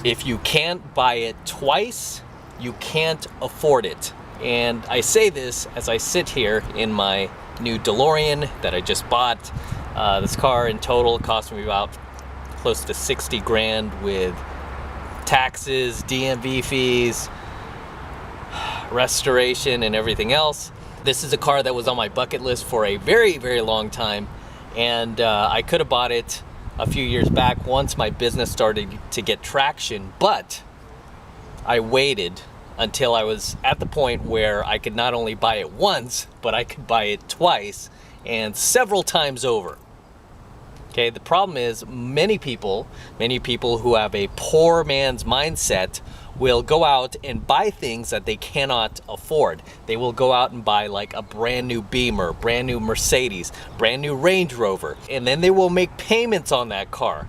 If you can't buy it twice, you can't afford it. And I say this as I sit here in my new DeLorean that I just bought. This car in total cost me about close to 60 grand with taxes, DMV fees, restoration, and everything else. This is a car that was on my bucket list for a very, very long time, and I could have bought it a few years back once my business started to get traction, but I waited until I was at the point where I could not only buy it once, but I could buy it twice and several times over. Okay, the problem is many people who have a poor man's mindset will go out and buy things that they cannot afford. They will go out and buy like a brand new Beamer, brand new Mercedes, brand new Range Rover, and then they will make payments on that car,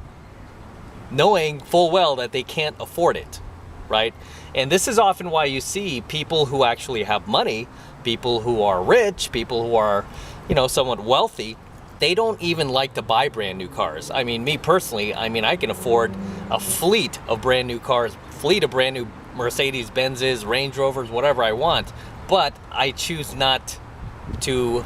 knowing full well that they can't afford it, right? And this is often why you see people who actually have money, people who are rich, people who are, somewhat wealthy, they don't even like to buy brand new cars. I mean, me personally, I can afford a fleet of brand new cars, fleet of brand new Mercedes Benzes, Range Rovers, whatever I want, but I choose not to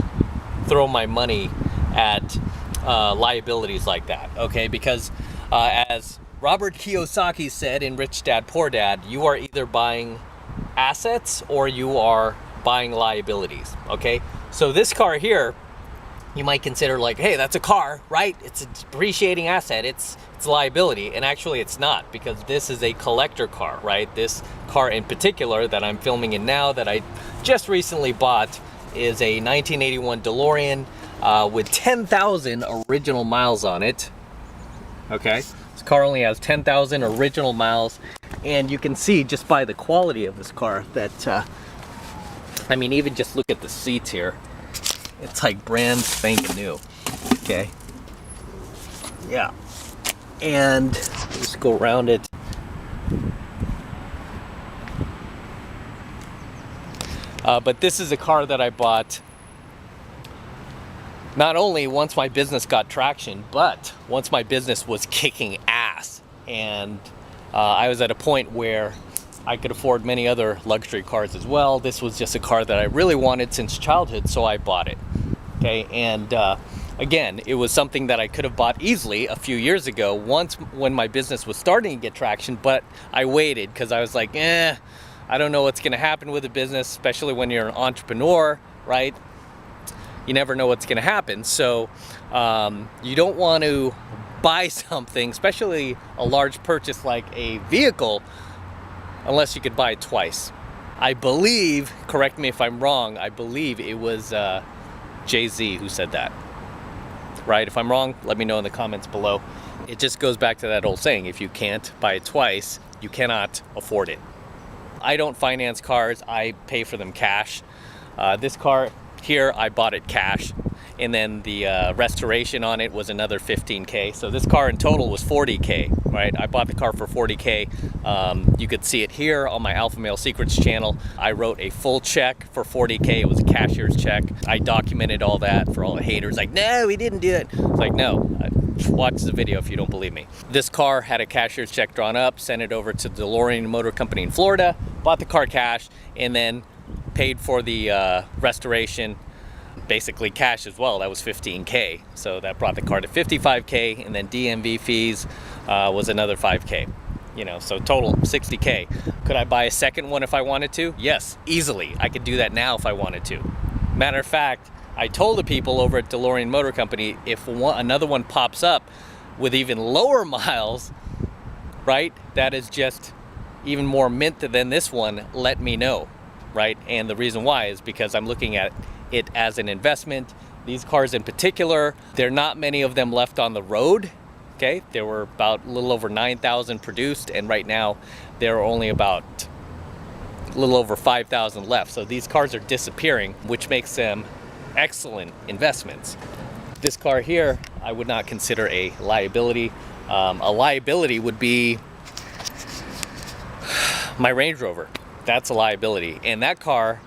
throw my money at liabilities like that, okay? Because as Robert Kiyosaki said in Rich Dad, Poor Dad, you are either buying assets or you are buying liabilities, okay? So this car here, you might consider like, hey, that's a car, right? It's a depreciating asset, it's a liability, and actually it's not, because this is a collector car, right? This car in particular that I'm filming in now that I just recently bought is a 1981 DeLorean with 10,000 original miles on it, okay? This car only has 10,000 original miles, and you can see just by the quality of this car that, even just look at the seats here. It's like brand spanking new, okay? Yeah, and just go around it. But this is a car that I bought not only once my business got traction, but once my business was kicking ass. And I was at a point where I could afford many other luxury cars as well. This was just a car that I really wanted since childhood, so I bought it. Okay, and again, it was something that I could have bought easily a few years ago, when my business was starting to get traction, but I waited because I was like, I don't know what's going to happen with the business, especially when you're an entrepreneur, right? You never know what's going to happen. So you don't want to buy something, especially a large purchase like a vehicle, unless you could buy it twice. I believe, correct me if I'm wrong, I believe it was Jay-Z who said that, right? If I'm wrong, let me know in the comments below. It just goes back to that old saying, if you can't buy it twice, you cannot afford it. I don't finance cars, I pay for them cash. This car here, I bought it cash, and then the restoration on it was another 15K. So this car in total was 40K, right? I bought the car for 40K. You could see it here on my Alpha Male Secrets channel. I wrote a full check for 40K. It was a cashier's check. I documented all that for all the haters. Like, no, we didn't do it. It's like, no, watch the video if you don't believe me. This car had a cashier's check drawn up, sent it over to DeLorean Motor Company in Florida, bought the car cash, and then paid for the restoration basically cash as well. That was 15K, so that brought the car to 55K, and then DMV fees was another 5K, so total 60K. Could I buy a second one if I wanted to? Yes, easily. I could do that now if I wanted to. Matter of fact, I told the people over at DeLorean Motor Company, if another one pops up with even lower miles, right, that is just even more mint than this one, let me know, right? And the reason why is because I'm looking at it as an investment. These cars in particular, there are not many of them left on the road, okay? There were about a little over 9,000 produced, and right now there are only about a little over 5,000 left. So these cars are disappearing, which makes them excellent investments. This car here, I would not consider a liability. A liability would be my Range Rover. That's a liability. And that car,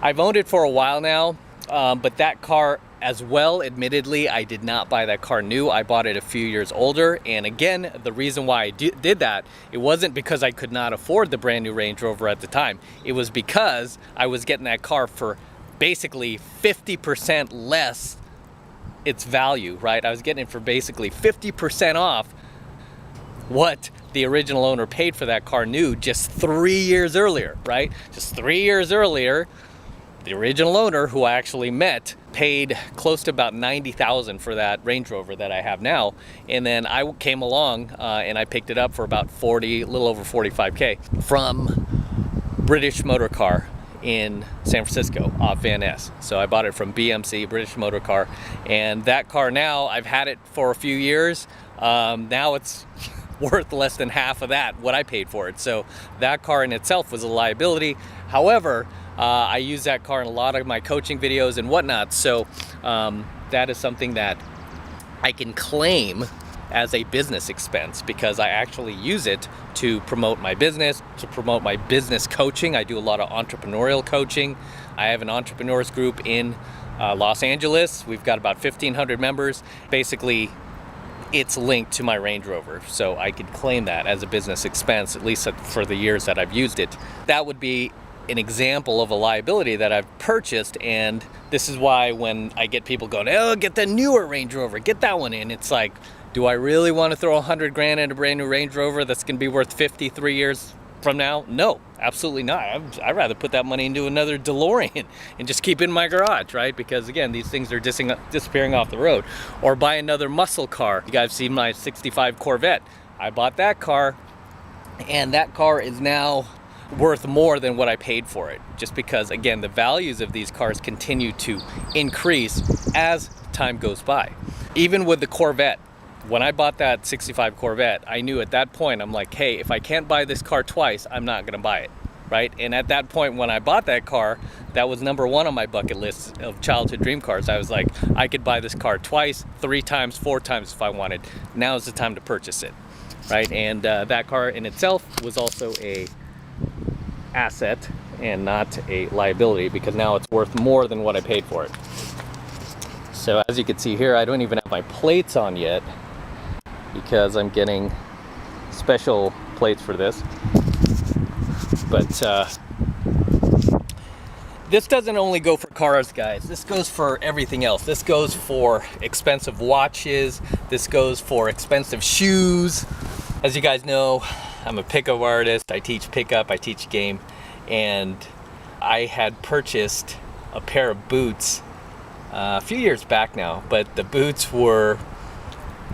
I've owned it for a while now, but that car As well, admittedly, I did not buy that car new. I bought it a few years older. And again, the reason why I did that, it wasn't because I could not afford the brand new Range Rover at the time. It was because I was getting that car for basically 50% less its value, right? I was getting it for basically 50% off what the original owner paid for that car new just 3 years earlier, right? Just 3 years earlier, the original owner, who I actually met, paid close to about $90,000 for that Range Rover that I have now. And then I came along and I picked it up for about a little over 45K from British Motor Car in San Francisco off Van Ness. So I bought it from BMC, British Motor Car. And that car now, I've had it for a few years. Now it's worth less than half of that, what I paid for it. So that car in itself was a liability. However, I use that car in a lot of my coaching videos and whatnot. So that is something that I can claim as a business expense because I actually use it to promote my business, to promote my business coaching. I do a lot of entrepreneurial coaching. I have an entrepreneurs group in Los Angeles. We've got about 1,500 members. Basically, it's linked to my Range Rover, so I could claim that as a business expense, at least for the years that I've used it. That would be an example of a liability that I've purchased, and this is why when I get people going, oh, get the newer Range Rover, get that one in, it's like, do I really want to throw 100 grand in a brand new Range Rover that's going to be worth 53 years from now? No, absolutely not. I'd rather put that money into another DeLorean and just keep it in my garage, right? Because again, these things are disappearing off the road. Or buy another muscle car. You guys see my 65 Corvette. I bought that car, and that car is now worth more than what I paid for it. Just because, again, the values of these cars continue to increase as time goes by. Even with the Corvette, when I bought that 65 Corvette, I knew at that point, I'm like, hey, if I can't buy this car twice, I'm not gonna buy it, right? And at that point, when I bought that car, that was number one on my bucket list of childhood dream cars. I was like, I could buy this car twice, 3 times, 4 times if I wanted. Now is the time to purchase it, right? And that car in itself was also a asset and not a liability, because now it's worth more than what I paid for it. So as you can see here, I don't even have my plates on yet, because I'm getting special plates for this. But this doesn't only go for cars, guys. This goes for everything else. This goes for expensive watches. This goes for expensive shoes. As you guys know, I'm a pickup artist. I teach pickup, I teach game. And I had purchased a pair of boots a few years back now, but the boots were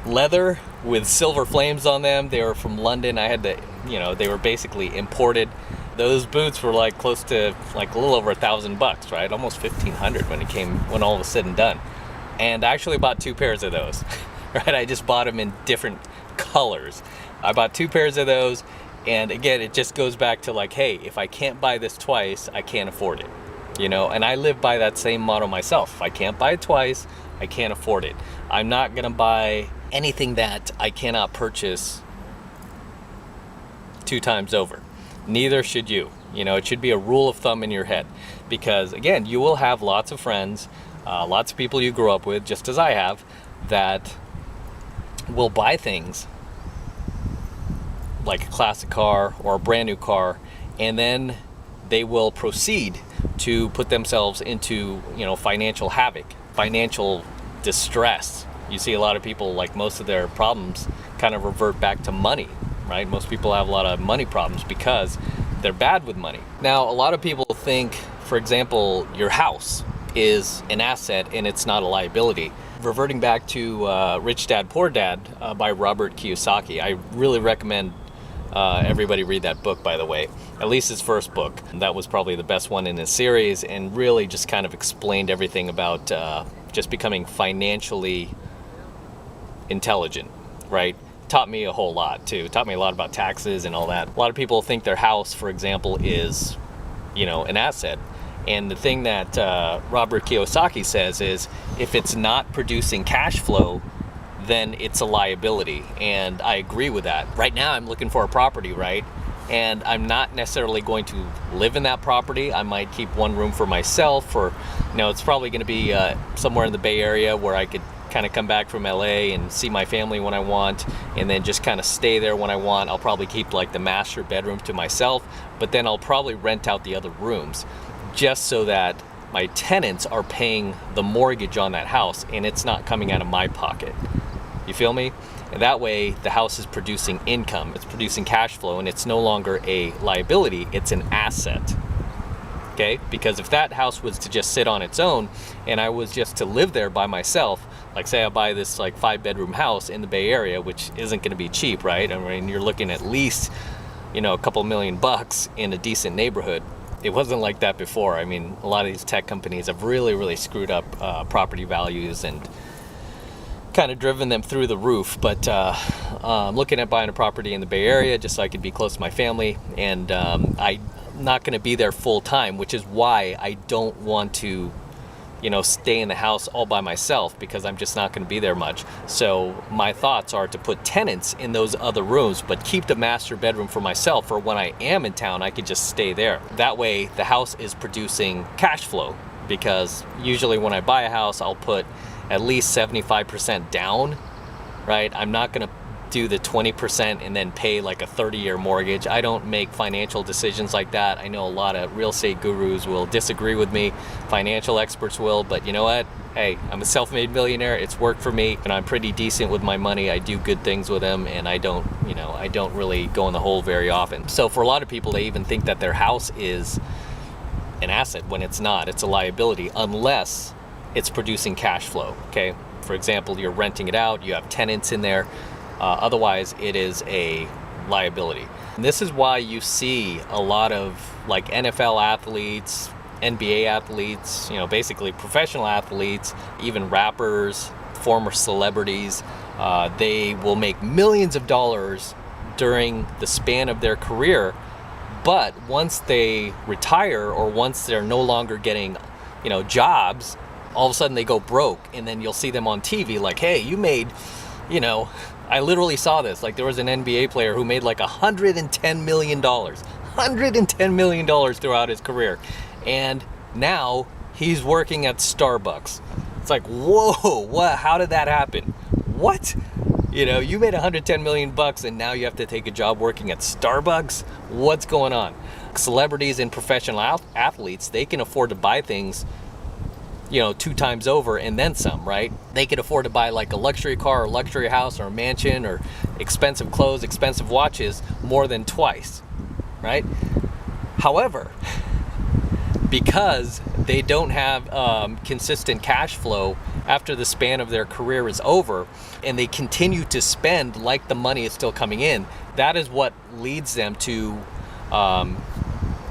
leather with silver flames on them. They were from London. I had to, they were basically imported. Those boots were like close to like a little over $1,000, right? Almost 1,500 when all was said and done. And I actually bought 2 pairs of those, right? I just bought them in different colors. I bought 2 pairs of those. And again, it just goes back to like, hey, if I can't buy this twice, I can't afford it, and I live by that same motto myself. If I can't buy it twice, I can't afford it. I'm not gonna buy anything that I cannot purchase 2 times over. Neither should you. It should be a rule of thumb in your head, because again, you will have lots of friends, lots of people you grew up with, just as I have, that will buy things like a classic car or a brand new car, and then they will proceed to put themselves into, financial havoc, financial distress. You see a lot of people, like, most of their problems kind of revert back to money, right? Most people have a lot of money problems because they're bad with money. Now, a lot of people think, for example, your house is an asset and it's not a liability. Reverting back to Rich Dad, Poor Dad by Robert Kiyosaki, I really recommend everybody read that book, by the way. At least his first book. That was probably the best one in his series, and really just kind of explained everything about just becoming financially intelligent, right? Taught me a whole lot too. Taught me a lot about taxes and all that. A lot of people think their house, for example, is, an asset. And the thing that Robert Kiyosaki says is, if it's not producing cash flow, then it's a liability. And I agree with that. Right now I'm looking for a property, right? and I'm not necessarily going to live in that property. I might keep one room for myself, or it's probably going to be somewhere in the Bay Area where I could kind of come back from LA and see my family when I want, and then just kind of stay there when I want. I'll probably keep like the master bedroom to myself, but then I'll probably rent out the other rooms just so that my tenants are paying the mortgage on that house and it's not coming out of my pocket. You feel me? And that way the house is producing income, it's producing cash flow, and it's no longer a liability, it's an asset. Okay? Because if that house was to just sit on its own and I was just to live there by myself, like say I buy this like 5-bedroom house in the Bay Area, which isn't going to be cheap, right? I mean, you're looking at least, a couple $1,000,000 in a decent neighborhood. It wasn't like that before. I mean, a lot of these tech companies have really screwed up property values and kind of driven them through the roof. But I'm looking at buying a property in the Bay Area just so I could be close to my family, and I'm not going to be there full time, which is why I don't want to stay in the house all by myself, because I'm just not going to be there much. So my thoughts are to put tenants in those other rooms, but keep the master bedroom for myself, for when I am in town, I could just stay there. That way the house is producing cash flow, because usually when I buy a house, I'll put at least 75% down, right? I'm not going to do the 20% and then pay like a 30-year mortgage. I don't make financial decisions like that. I know a lot of real estate gurus will disagree with me, financial experts will, but you know what? Hey, I'm a self-made millionaire. It's worked for me, and I'm pretty decent with my money. I do good things with them, and I don't really go in the hole very often. So for a lot of people, they even think that their house is an asset when it's not. It's a liability unless it's producing cash flow, okay? For example, you're renting it out, you have tenants in there. Otherwise, it is a liability. And this is why you see a lot of like NFL athletes, NBA athletes, basically professional athletes, even rappers, former celebrities. They will make millions of dollars during the span of their career, but once they retire or once they're no longer getting, jobs, all of a sudden they go broke, and then you'll see them on TV like, hey, you made, I literally saw this. Like, there was an NBA player who made like $110 million. $110 million throughout his career. And now he's working at Starbucks. It's like, whoa, what? How did that happen? What? You made $110 million and now you have to take a job working at Starbucks? What's going on? Celebrities and professional athletes, they can afford to buy things 2 times over and then some, right? They could afford to buy like a luxury car or luxury house or a mansion or expensive clothes, expensive watches more than twice, right? However, because they don't have consistent cash flow after the span of their career is over, and they continue to spend like the money is still coming in, that is what leads them to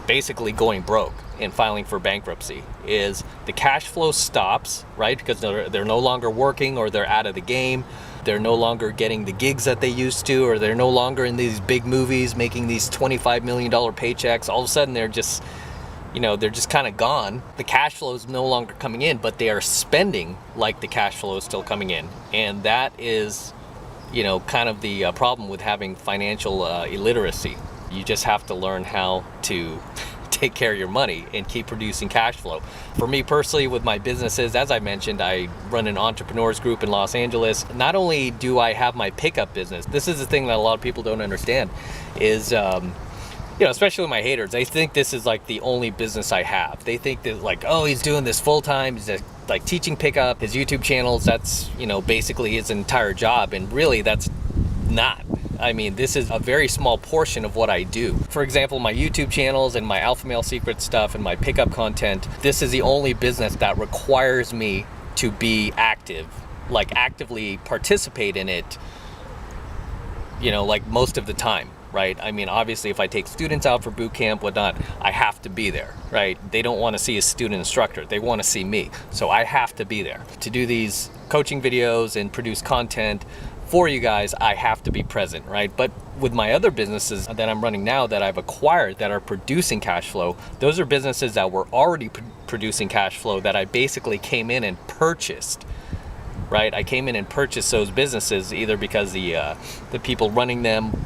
basically going broke and filing for bankruptcy. Is the cash flow stops, right? Because they're no longer working, or they're out of the game. They're no longer getting the gigs that they used to, or they're no longer in these big movies making these $25 million paychecks. All of a sudden they're just kind of gone. The cash flow is no longer coming in, but they are spending like the cash flow is still coming in. And that is, kind of the problem with having financial illiteracy. You just have to learn how to take care of your money and keep producing cash flow. For me personally, with my businesses, as I mentioned, I run an entrepreneurs group in Los Angeles. Not only do I have my pickup business, this is the thing that a lot of people don't understand, is especially my haters, they think this is like the only business I have. They think that like, oh, he's doing this full time, he's like teaching pickup, his YouTube channels, that's basically his entire job, and really that's not. I mean, this is a very small portion of what I do. For example, my YouTube channels and my Alpha Male Secret stuff and my pickup content, this is the only business that requires me to be active, like actively participate in it, like most of the time, right? I mean, obviously if I take students out for boot camp, whatnot, I have to be there, right? They don't want to see a student instructor, they want to see me. So I have to be there. To do these coaching videos and produce content for you guys, I have to be present, right? But with my other businesses that I'm running now that I've acquired that are producing cash flow, those are businesses that were already producing cash flow that I basically came in and purchased, right? I came in and purchased those businesses either because the people running them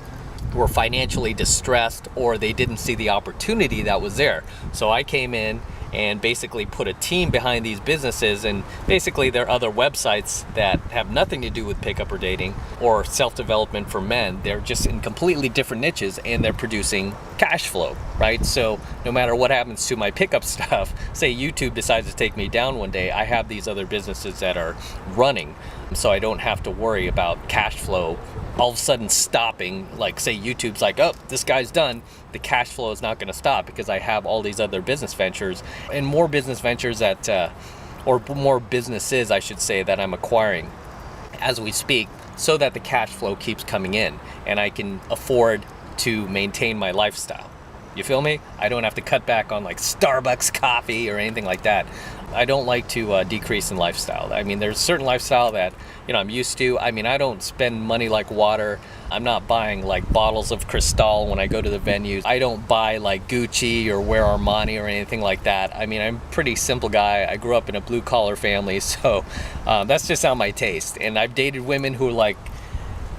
were financially distressed, or they didn't see the opportunity that was there. So I came in and basically put a team behind these businesses, and basically they're other websites that have nothing to do with pickup or dating or self-development for men. They're just in completely different niches, and they're producing cash flow, right? So no matter what happens to my pickup stuff, say YouTube decides to take me down one day, I have these other businesses that are running, so I don't have to worry about cash flow all of a sudden stopping. Like, say YouTube's like, oh, this guy's done, the cash flow is not going to stop because I have all these other business ventures and more business ventures that or more businesses, I should say, that I'm acquiring as we speak, so that the cash flow keeps coming in and I can afford to maintain my lifestyle. You feel me? I don't have to cut back on like Starbucks coffee or anything like that. I don't like to decrease in lifestyle. I mean, there's a certain lifestyle that, you know, I'm used to. I mean, I don't spend money like water. I'm not buying like bottles of Cristal when I go to the venues. I don't buy like Gucci or wear Armani or anything like that. I mean, I'm a pretty simple guy. I grew up in a blue collar family, so that's just not my taste. And I've dated women who like,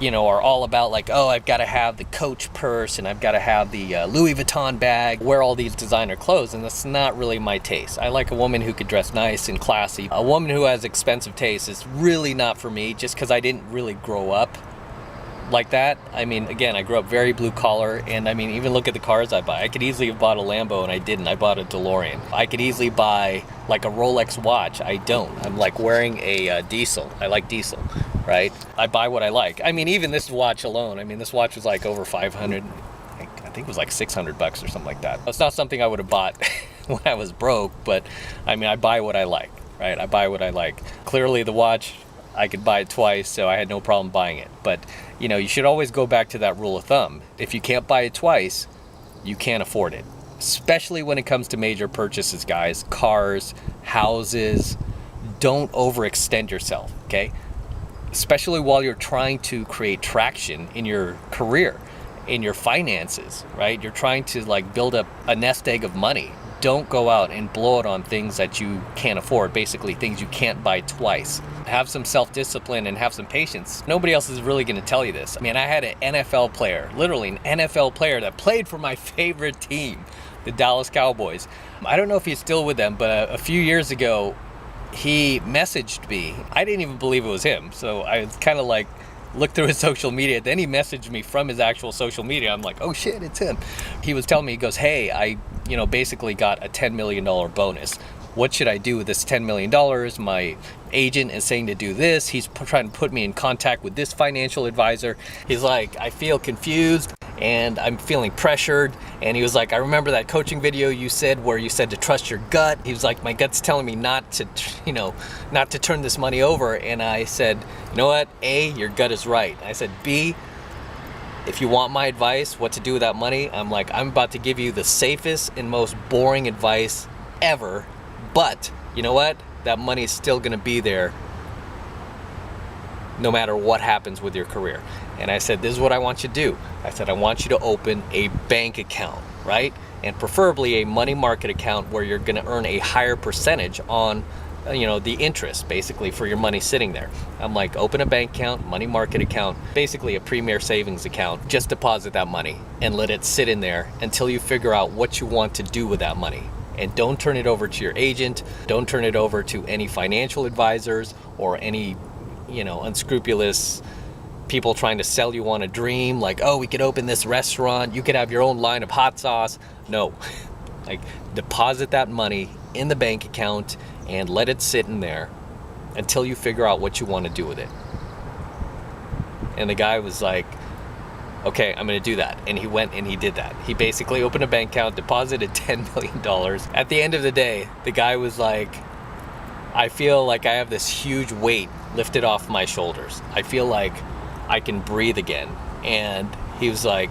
you know, are all about like, oh, I've got to have the Coach purse and I've got to have the Louis Vuitton bag, wear all these designer clothes, and that's not really my taste. I like a woman who could dress nice and classy. A woman who has expensive taste is really not for me, just because I didn't really grow up like that. I mean, again, I grew up very blue collar, and I mean, even look at the cars I buy. I could easily have bought a Lambo and I didn't. I bought a DeLorean. I could easily buy like a Rolex watch. I don't. I'm like wearing a diesel. I like diesel, right? I buy what I like. I mean, even this watch alone, I mean, this watch was like over 500. I think it was like $600 or something like that. It's not something I would have bought when I was broke, but I mean, I buy what I like, right? I buy what I like. Clearly the watch, I could buy it twice, so I had no problem buying it. But, you know, you should always go back to that rule of thumb. If you can't buy it twice, you can't afford it. Especially when it comes to major purchases, guys. Cars, houses. Don't overextend yourself, okay? Especially while you're trying to create traction in your career, in your finances, right? You're trying to like build up a nest egg of money. Don't go out and blow it on things that you can't afford, basically things you can't buy twice. Have some self-discipline and have some patience. Nobody else is really going to tell you this. I mean, I had an NFL player, literally an NFL player that played for my favorite team, the Dallas Cowboys. I don't know if he's still with them, but a few years ago, he messaged me. I didn't even believe it was him, so I was kind of like, looked through his social media. Then he messaged me from his actual social media. I'm like, oh shit, it's him. He was telling me, he goes, hey, I basically got a $10 million bonus. What should I do with this $10 million? My agent is saying to do this. He's trying to put me in contact with this financial advisor. He's like, I feel confused and I'm feeling pressured. And he was like, I remember that coaching video you said where you said to trust your gut. He was like, my gut's telling me not to turn this money over. And I said, you know what? A, your gut is right. I said, B, if you want my advice, what to do with that money, I'm about to give you the safest and most boring advice ever. But you know what? That money is still going to be there no matter what happens with your career. And I said, this is what I want you to do. I said, I want you to open a bank account, right? And preferably a money market account where you're going to earn a higher percentage on, the interest, basically, for your money sitting there. I'm like, open a bank account, money market account, basically a premier savings account. Just deposit that money and let it sit in there until you figure out what you want to do with that money. And don't turn it over to your agent. Don't turn it over to any financial advisors or any, unscrupulous people trying to sell you on a dream. Like, oh, we could open this restaurant. You could have your own line of hot sauce. No, like deposit that money in the bank account and let it sit in there until you figure out what you want to do with it. And the guy was like, okay, I'm going to do that. And he went and he did that. He basically opened a bank account, deposited $10 million. At the end of the day, the guy was like, I feel like I have this huge weight lifted off my shoulders. I feel like I can breathe again. And he was like,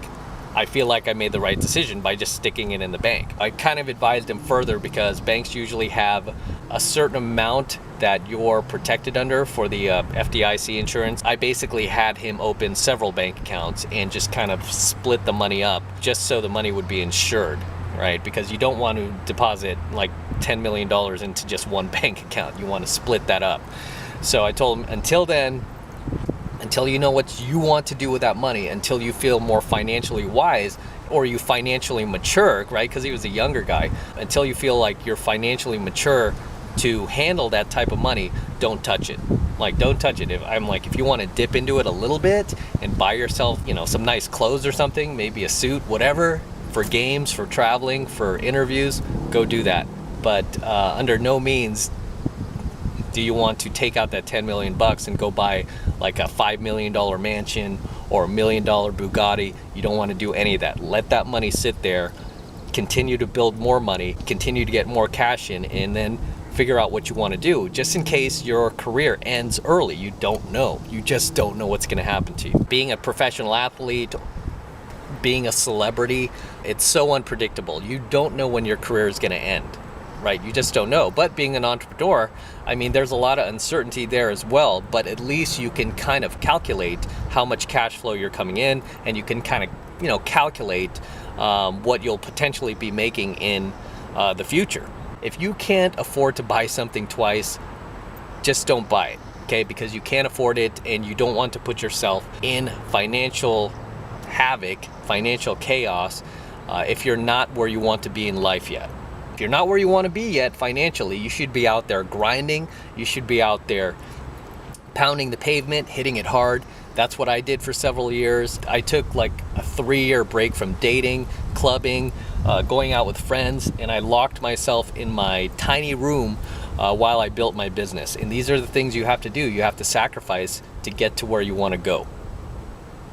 I feel like I made the right decision by just sticking it in the bank. I kind of advised him further because banks usually have a certain amount that you're protected under for the FDIC insurance. I basically had him open several bank accounts and just kind of split the money up just so the money would be insured, right? Because you don't want to deposit like $10 million into just one bank account. You want to split that up. So I told him until until you know what you want to do with that money, until you feel more financially wise or you financially mature, right? Because he was a younger guy. Until you feel like you're financially mature to handle that type of money, don't touch it. Like, don't touch it. If you want to dip into it a little bit and buy yourself, some nice clothes or something, maybe a suit, whatever, for games, for traveling, for interviews, go do that. But under no means do you want to take out that 10 million bucks and go buy like a $5 million mansion or $1 million Bugatti. You don't want to do any of that. Let that money sit there, continue to build more money, continue to get more cash in, and then figure out what you want to do, just in case your career ends early. You don't know. You just don't know what's going to happen to you. Being a professional athlete, being a celebrity, it's so unpredictable. You don't know when your career is going to end, right? You just don't know. But being an entrepreneur, there's a lot of uncertainty there as well, but at least you can kind of calculate how much cash flow you're coming in, and you can kind of, calculate what you'll potentially be making in the future. If you can't afford to buy something twice, just don't buy it, okay? Because you can't afford it and you don't want to put yourself in financial havoc, financial chaos, if you're not where you want to be in life yet. If you're not where you want to be yet financially, you should be out there grinding. You should be out there pounding the pavement, hitting it hard. That's what I did for several years. I took like a 3-year break from dating, clubbing, going out with friends, and I locked myself in my tiny room while I built my business. And these are the things you have to do. You have to sacrifice to get to where you want to go.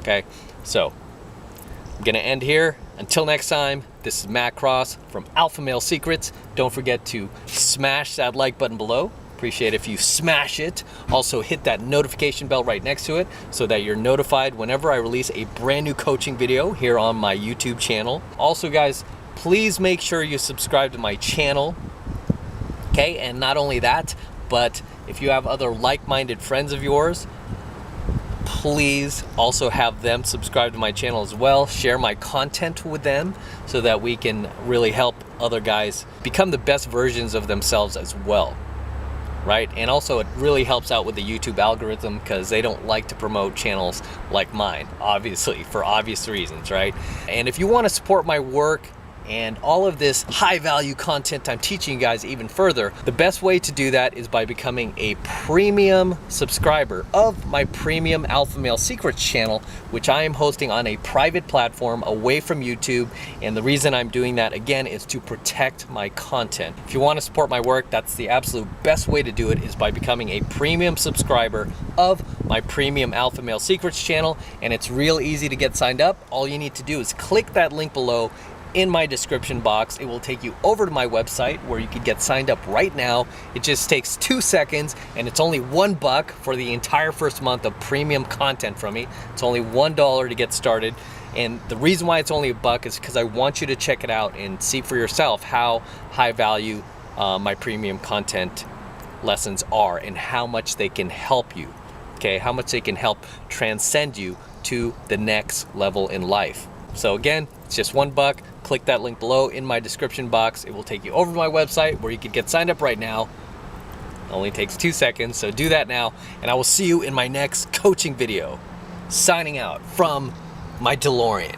Okay, so I'm gonna end here. Until next time, this is Matt Cross from Alpha Male Secrets. Don't forget to smash that like button below. Appreciate if you smash it. Also hit that notification bell right next to it so that you're notified whenever I release a brand new coaching video here on my YouTube channel. Also guys, please make sure you subscribe to my channel. Okay, and not only that, but if you have other like-minded friends of yours, please also have them subscribe to my channel as well. Share my content with them so that we can really help other guys become the best versions of themselves as well. Right? And also it really helps out with the YouTube algorithm because they don't like to promote channels like mine, obviously, for obvious reasons, right? And if you want to support my work and all of this high value content I'm teaching you guys even further, the best way to do that is by becoming a premium subscriber of my premium Alpha Male Secrets channel, which I am hosting on a private platform away from YouTube. And the reason I'm doing that again is to protect my content. If you want to support my work, that's the absolute best way to do it, is by becoming a premium subscriber of my premium Alpha Male Secrets channel. And it's real easy to get signed up. All you need to do is click that link below in my description box. It will take you over to my website where you can get signed up right now. It just takes 2 seconds and it's only $1 for the entire first month of premium content from me. It's only $1 to get started. And the reason why it's only $1 is because I want you to check it out and see for yourself how high value my premium content lessons are and how much they can help you, okay? How much they can help transcend you to the next level in life. So again, it's just $1. Click that link below in my description box. It will take you over to my website where you can get signed up right now. It only takes 2 seconds, so do that now, and I will see you in my next coaching video. Signing out from my DeLorean.